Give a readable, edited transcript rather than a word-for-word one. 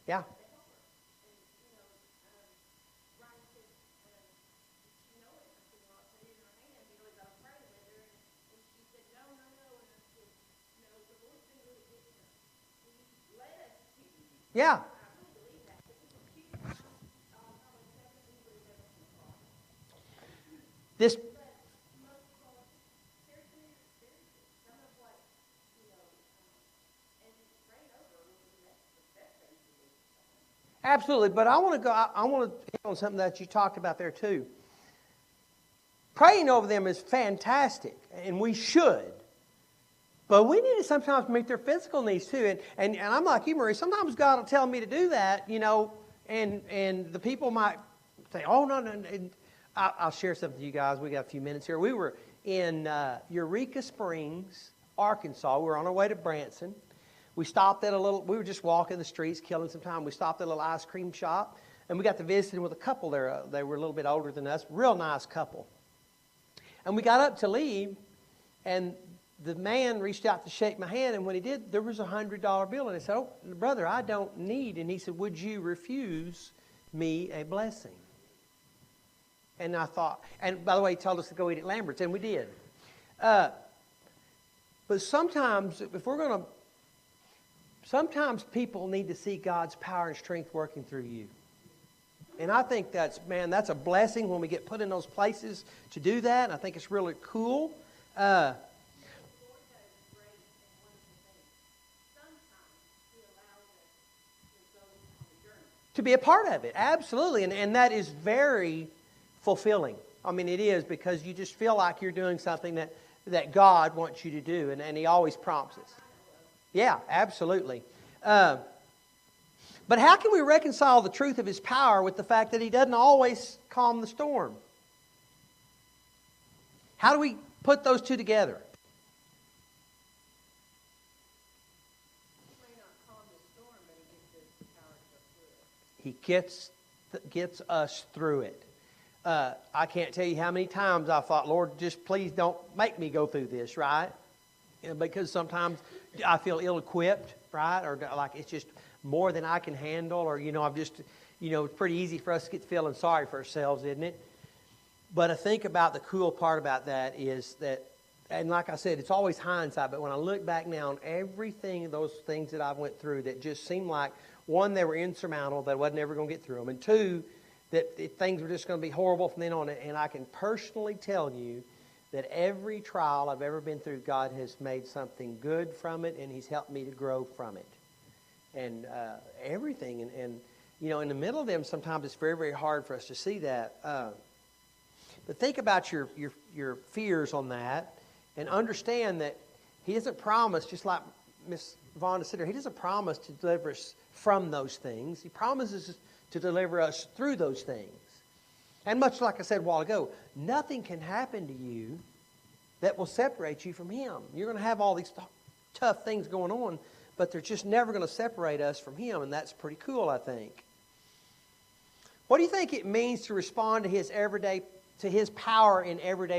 Yeah. Yeah. This absolutely, but I want to go. I want to hit on something that you talked about there too. Praying over them is fantastic, and we should. But we need to sometimes meet their physical needs too. And I'm like you, Marie. Sometimes God will tell me to do that, and the people might say, "Oh no, no." And I'll share something with you guys. We got a few minutes here. We were in Eureka Springs, Arkansas. We were on our way to Branson. We stopped at we were just walking the streets, killing some time. We stopped at a little ice cream shop, and we got to visiting with a couple there. They were a little bit older than us, real nice couple. And we got up to leave, and the man reached out to shake my hand, and when he did, there was a $100 bill. And I said, "Oh, brother, I don't need." And he said, "Would you refuse me a blessing?" And I thought, and by the way, he told us to go eat at Lambert's, and we did. But sometimes, sometimes people need to see God's power and strength working through you. And I think that's a blessing when we get put in those places to do that. And I think it's really cool. To be a part of it, absolutely. And that is very fulfilling. I mean, it is, because you just feel like you're doing something that God wants you to do. And He always prompts us. Yeah, absolutely. But how can we reconcile the truth of His power with the fact that He doesn't always calm the storm? How do we put those two together? He gets us through it. I can't tell you how many times I thought, "Lord, just please don't make me go through this," right? Because sometimes I feel ill-equipped, right? Or like it's just more than I can handle, or, I'm just, it's pretty easy for us to get feeling sorry for ourselves, isn't it? But I think about the cool part about that is that, and like I said, it's always hindsight, but when I look back now on everything, those things that I went through that just seemed like, one, they were insurmountable, that I wasn't ever going to get through them, and two, that things were just going to be horrible from then on. And I can personally tell you that every trial I've ever been through, God has made something good from it, and He's helped me to grow from it. And everything. And in the middle of them, sometimes it's very, very hard for us to see that. But think about your fears on that, and understand that He doesn't promise, just like Miss Vonda said here, He doesn't promise to deliver us from those things. He promises to deliver us through those things. And much like I said a while ago, nothing can happen to you that will separate you from Him. You're going to have all these tough things going on, but they're just never going to separate us from Him, and that's pretty cool, I think. What do you think it means to respond to His power in everyday